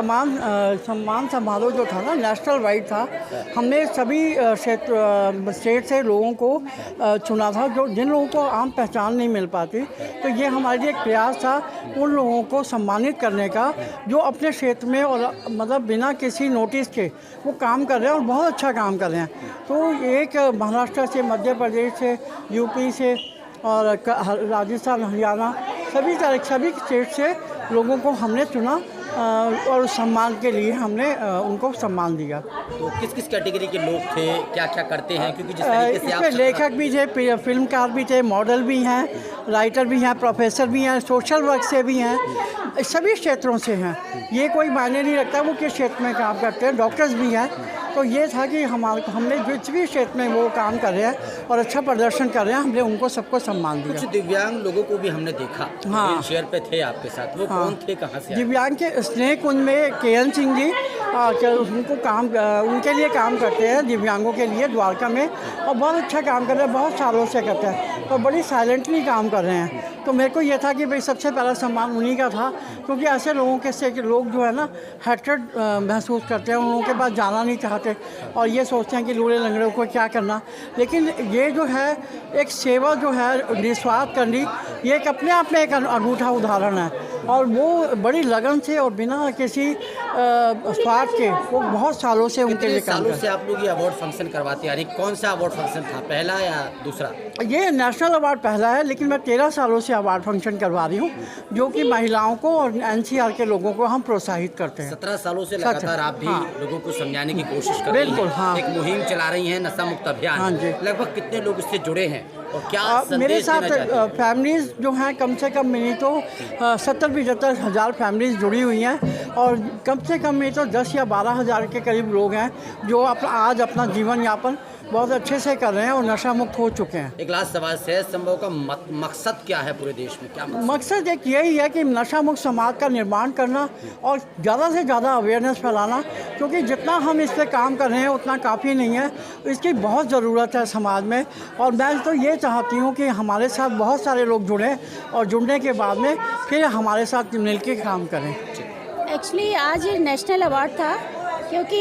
सम्मान समारोह जो था ना नेशनल वाइड था। हमने सभी स्टेट से लोगों को चुना था जो जिन लोगों को आम पहचान नहीं मिल पाती। तो ये हमारे लिए एक प्रयास था उन लोगों को सम्मानित करने का जो अपने क्षेत्र में और मतलब बिना किसी नोटिस के वो काम कर रहे हैं और बहुत अच्छा काम कर रहे हैं। तो एक महाराष्ट्र से, मध्य प्रदेश से, यूपी से और राजस्थान, हरियाणा सभी स्टेट से लोगों को हमने चुना और सम्मान के लिए हमने उनको सम्मान दिया। तो किस किस कैटेगरी के लोग थे, क्या क्या करते हैं? क्योंकि जिस तरीके से इसमें लेखक भी थे, फिल्मकार भी थे, मॉडल भी हैं, राइटर भी हैं, प्रोफेसर भी हैं, सोशल वर्क से भी हैं, सभी क्षेत्रों से हैं। ये कोई मायने नहीं रखता वो किस क्षेत्र में काम करते हैं, डॉक्टर्स भी हैं। तो ये था कि हमने जिस भी क्षेत्र में वो काम कर रहे हैं और अच्छा प्रदर्शन कर रहे हैं, हमने उनको सबको सम्मान दिया। कुछ दिव्यांग लोगों को भी हमने देखा, हाँ, शेयर पे थे आपके साथ, वो कौन थे, कहाँ से? दिव्यांग के स्नेह कुंज में KN सिंह जी उनको उनके लिए काम करते हैं, दिव्यांगों के लिए द्वारका में, और बहुत अच्छा काम कर रहे हैं, बहुत सालों से करते हैं और बड़ी साइलेंटली काम कर रहे हैं। तो मेरे को ये था कि भाई सबसे पहला सम्मान उन्हीं का था, क्योंकि ऐसे लोगों के से लोग जो है ना हैट्रेड महसूस करते हैं, उन लोगों के पास जाना नहीं चाहते और ये सोचते हैं कि लूले लंगड़ों को क्या करना। लेकिन ये जो है एक सेवा जो है निस्वार्थ करनी, ये एक अपने आप में एक अनूठा उदाहरण है और वो बड़ी लगन से और बिना किसी स्वार्थ के वो बहुत सालों से उनके लिए काम सालों से आप लोग ये अवार्ड फंक्शन करवाते हैं? कौन सा अवार्ड फंक्शन था, पहला या दूसरा? ये नेशनल अवार्ड पहला है, लेकिन मैं 13 सालों से अवार्ड फंक्शन करवा रही हूँ, जो कि महिलाओं को और NCR के लोगों को हम प्रोत्साहित करते हैं। 17 सालों से लगातार आप भी लोगों को समझाने की कोशिश कर रही हैं। बिल्कुल, हाँ। एक मुहिम चला रही हैं, नशा मुक्त अभियान। हाँ जी। लगभग कितने लोग इससे जुड़े हैं और क्या मेरे साथ फैमिलीज जो हैं कम से कम नहीं तो 70-75 हज़ार फैमिलीज जुड़ी हुई हैं और कम से कम नहीं तो 10 या 12 हज़ार के करीब लोग हैं जो आज अपना जीवन यापन बहुत अच्छे से कर रहे हैं और नशा मुक्त हो चुके हैं। एक लास्ट सवाल, सेहत संभव का मकसद क्या है पूरे देश में? क्या मकसद एक यही है कि नशा मुक्त समाज का निर्माण करना और ज़्यादा से ज़्यादा अवेयरनेस फैलाना, क्योंकि जितना हम इस पर काम कर रहे हैं उतना काफ़ी नहीं है, इसकी बहुत ज़रूरत है समाज में। और मैं तो ये चाहती हूँ कि हमारे साथ बहुत सारे लोग जुड़ें और जुड़ने के बाद में फिर हमारे साथ मिल के काम करें। एक्चुअली आज नेशनल अवार्ड था, क्योंकि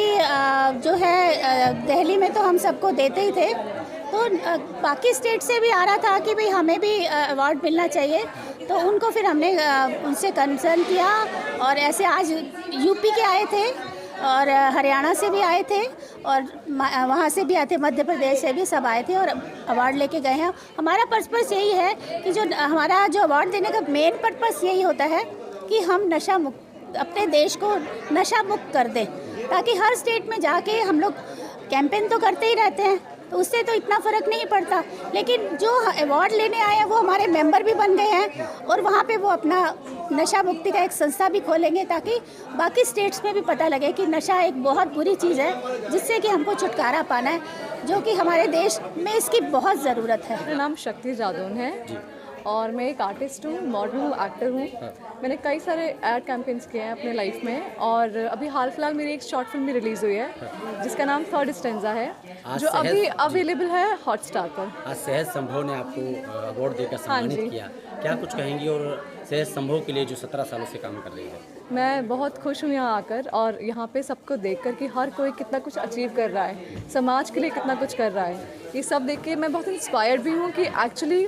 जो है दिल्ली में तो हम सबको देते ही थे, तो बाकी स्टेट से भी आ रहा था कि भाई हमें भी अवार्ड मिलना चाहिए। तो उनको फिर हमने उनसे कंसर्न किया और ऐसे आज यूपी के आए थे और हरियाणा से भी आए थे और वहाँ से भी आए थे, मध्य प्रदेश से भी सब आए थे और अवार्ड लेके गए हैं। हमारा पर्पस यही है कि जो हमारा जो अवार्ड देने का मेन पर्पस यही होता है कि हम नशा मुक्त, अपने देश को नशा मुक्त कर दें, ताकि हर स्टेट में जाके हम लोग कैंपेन तो करते ही रहते हैं, तो उससे तो इतना फ़र्क नहीं पड़ता। लेकिन जो अवार्ड लेने आए हैं वो हमारे मेंबर भी बन गए हैं और वहाँ पे वो अपना नशा मुक्ति का एक संस्था भी खोलेंगे, ताकि बाकी स्टेट्स में भी पता लगे कि नशा एक बहुत बुरी चीज़ है जिससे कि हमको छुटकारा पाना है, जो कि हमारे देश में इसकी बहुत ज़रूरत है। मेरा नाम शक्ति जादौन है और मैं एक आर्टिस्ट हूँ, मॉडल हूँ, एक्टर हूँ। मैंने कई सारे एड कैंपेन्स किए हैं अपने लाइफ में और अभी हाल फिलहाल मेरी एक शॉर्ट फिल्म भी रिलीज़ हुई है जिसका नाम थर्ड स्टेंजा है, जो अभी अवेलेबल है हॉटस्टार पर। आज सेहत संभव ने आपको अवार्ड देकर सम्मानित किया, क्या कुछ कहेंगी? और सेहत संभव के लिए जो 17 सालों से काम कर रही है। मैं बहुत खुश हूँ यहाँ आकर और यहाँ पे सबको देखकर कि हर कोई कितना कुछ अचीव कर रहा है, समाज के लिए कितना कुछ कर रहा है। ये सब देख के मैं बहुत इंस्पायर्ड भी हूँ कि एक्चुअली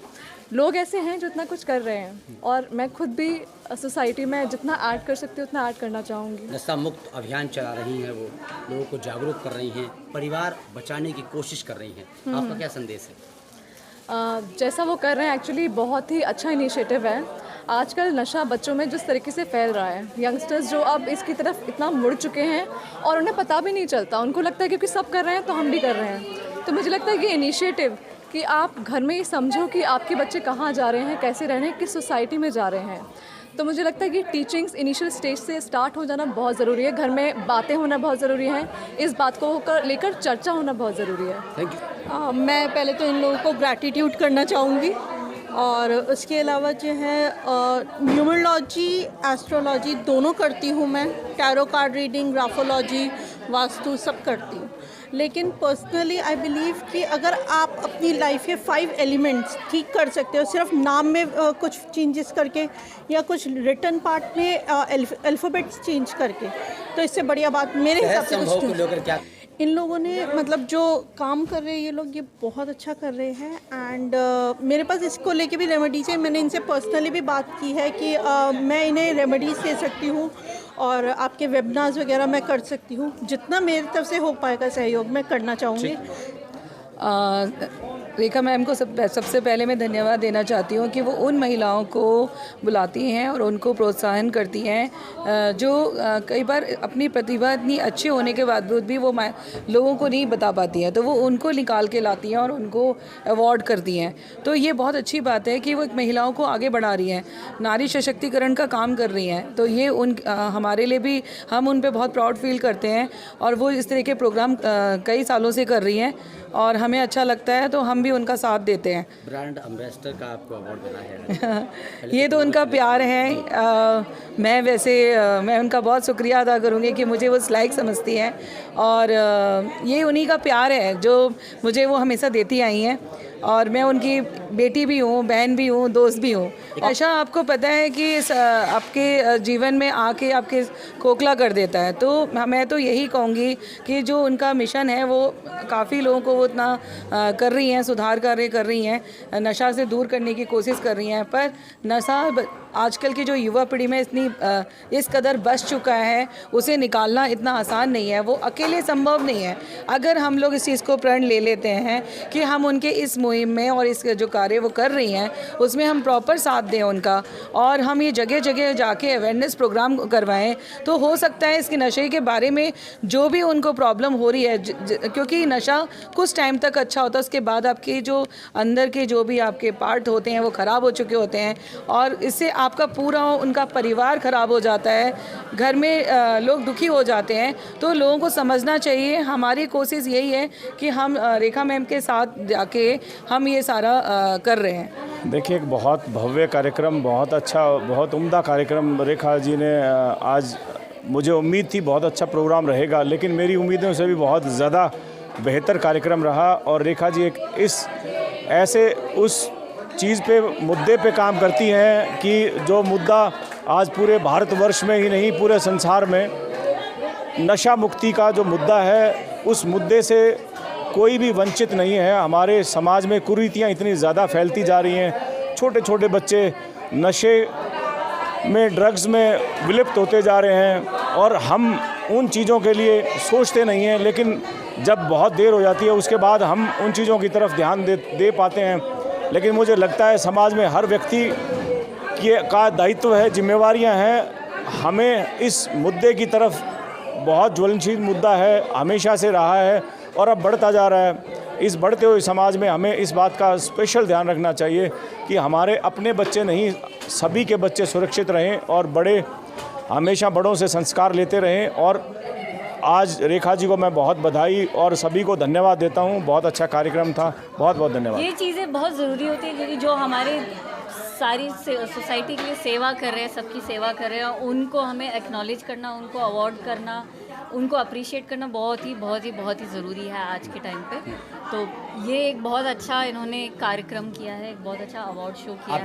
लोग ऐसे हैं जो इतना कुछ कर रहे हैं और मैं खुद भी सोसाइटी में जितना ऐड कर सकती हूँ उतना ऐड करना चाहूँगी। नशा मुक्त अभियान चला रही हैं, वो लोगों को जागरूक कर रही हैं, परिवार बचाने की कोशिश कर रही हैं, आपका क्या संदेश है? जैसा वो कर रहे हैं एक्चुअली बहुत ही अच्छा इनिशिएटिव है। आजकल नशा बच्चों में जिस तरीके से फैल रहा है, यंगस्टर्स जो अब इसकी तरफ इतना मुड़ चुके हैं और उन्हें पता भी नहीं चलता, उनको लगता है क्योंकि सब कर रहे हैं तो हम भी कर रहे हैं। तो मुझे लगता है कि इनिशिएटिव कि आप घर में ये समझो कि आपके बच्चे कहाँ जा रहे हैं, कैसे रह रहे हैं, किस सोसाइटी में जा रहे हैं। तो मुझे लगता है कि टीचिंग्स इनिशियल स्टेज से स्टार्ट हो जाना बहुत ज़रूरी है, घर में बातें होना बहुत ज़रूरी है, इस बात को लेकर चर्चा होना बहुत ज़रूरी है। Thank you. मैं पहले तो इन लोगों को ग्रैटिट्यूड करना चाहूँगी और उसके अलावा जो है न्यूमरोलॉजी, एस्ट्रोलॉजी दोनों करती हूँ मैं, tarot card reading, graphology, vastu सब करती हूँ। लेकिन पर्सनली आई बिलीव कि अगर आप अपनी लाइफ के 5 एलिमेंट्स ठीक कर सकते हो सिर्फ नाम में कुछ चेंजेस करके या कुछ रिटन पार्ट में अल्फ़ाबेट्स चेंज करके, तो इससे बढ़िया बात मेरे हिसाब से संभव को कुछ लेकर क्या इन लोगों ने मतलब जो काम कर रहे हैं ये लोग ये बहुत अच्छा कर रहे हैं। एंड मेरे पास इसको लेके भी रेमेडीज है। मैंने इनसे पर्सनली भी बात की है कि मैं इन्हें रेमेडीज दे सकती हूँ और आपके वेबिनार्स वगैरह मैं कर सकती हूँ। जितना मेरी तरफ से हो पाएगा सहयोग मैं करना चाहूँगी। रेखा मैम को सबसे पहले मैं धन्यवाद देना चाहती हूँ कि वो उन महिलाओं को बुलाती हैं और उनको प्रोत्साहन करती हैं जो कई बार अपनी प्रतिभा इतनी अच्छी होने के बावजूद भी वो लोगों को नहीं बता पाती हैं, तो वो उनको निकाल के लाती हैं और उनको अवार्ड करती हैं। तो ये बहुत अच्छी बात है कि वो एक महिलाओं को आगे बढ़ा रही हैं, नारी सशक्तिकरण का काम कर रही हैं। तो ये हमारे लिए भी हम उन पर बहुत प्राउड फील करते हैं और वो इस तरह के प्रोग्राम कई सालों से कर रही हैं और हमें अच्छा लगता है, तो हम भी उनका साथ देते हैं। ब्रांड एम्बेसडर का आपको अवार्ड मिला है ये तो उनका प्यार है। मैं उनका बहुत शुक्रिया अदा करूँगी कि मुझे वो लायक समझती हैं और ये उन्हीं का प्यार है जो मुझे वो हमेशा देती आई हैं और मैं उनकी बेटी भी हूँ, बहन भी हूँ, दोस्त भी हूँ। अच्छा, आपको पता है कि आपके जीवन में आके आपके खोखला कर देता है, तो मैं तो यही कहूँगी कि जो उनका मिशन है वो काफ़ी लोगों को वो इतना कर रही हैं, सुधार कार्य कर रही हैं, नशा से दूर करने की कोशिश कर रही हैं। पर नशा आजकल की जो युवा पीढ़ी में इस कदर बस चुका है, उसे निकालना इतना आसान नहीं है, वो अकेले संभव नहीं है। अगर हम लोग इस चीज़ को प्रण ले लेते हैं कि हम उनके इस मुहिम में और इस जो कार्य वो कर रही हैं उसमें हम प्रॉपर साथ दें उनका, और हम ये जगह जगह जाके अवेयरनेस प्रोग्राम करवाएं, तो हो सकता है इसके नशे के बारे में जो भी उनको प्रॉब्लम हो रही है, क्योंकि नशा कुछ टाइम तक अच्छा होता है, उसके बाद आपके जो अंदर के जो भी आपके पार्ट होते हैं वो ख़राब हो चुके होते हैं और इससे आपका पूरा उनका परिवार ख़राब हो जाता है, घर में लोग दुखी हो जाते हैं। तो लोगों को समझना चाहिए। हमारी कोशिश यही है कि हम रेखा मैम के साथ जाके हम ये सारा कर रहे हैं। देखिए, एक बहुत भव्य कार्यक्रम, बहुत अच्छा, बहुत उम्दा कार्यक्रम रेखा जी ने आज, मुझे उम्मीद थी बहुत अच्छा प्रोग्राम रहेगा, लेकिन मेरी उम्मीदों से भी बहुत ज़्यादा बेहतर कार्यक्रम रहा। और रेखा जी एक उस चीज़ पे, मुद्दे पे काम करती हैं कि जो मुद्दा आज पूरे भारतवर्ष में ही नहीं पूरे संसार में नशा मुक्ति का जो मुद्दा है, उस मुद्दे से कोई भी वंचित नहीं है। हमारे समाज में कुरीतियाँ इतनी ज़्यादा फैलती जा रही हैं, छोटे छोटे बच्चे नशे में, ड्रग्स में विलुप्त होते जा रहे हैं और हम उन चीज़ों के लिए सोचते नहीं हैं, लेकिन जब बहुत देर हो जाती है उसके बाद हम उन चीज़ों की तरफ ध्यान दे पाते हैं। लेकिन मुझे लगता है समाज में हर व्यक्ति का दायित्व है, जिम्मेवारियां हैं। हमें इस मुद्दे की तरफ, बहुत ज्वलनशील मुद्दा है, हमेशा से रहा है और अब बढ़ता जा रहा है। इस बढ़ते हुए समाज में हमें इस बात का स्पेशल ध्यान रखना चाहिए कि हमारे अपने बच्चे नहीं, सभी के बच्चे सुरक्षित रहें और बड़े हमेशा बड़ों से संस्कार लेते रहें। और आज रेखा जी को मैं बहुत बधाई और सभी को धन्यवाद देता हूँ। बहुत अच्छा कार्यक्रम था, बहुत बहुत धन्यवाद। ये चीज़ें बहुत ज़रूरी होती है क्योंकि जो हमारे सारी सोसाइटी के लिए सेवा कर रहे हैं, सबकी सेवा कर रहे हैं, उनको हमें एक्नॉलेज करना, उनको अवार्ड करना, उनको अप्रिशिएट करना बहुत ही ज़रूरी है आज के टाइम पे। तो ये एक बहुत अच्छा इन्होंने कार्यक्रम किया है, एक बहुत अच्छा अवार्ड शो किया है।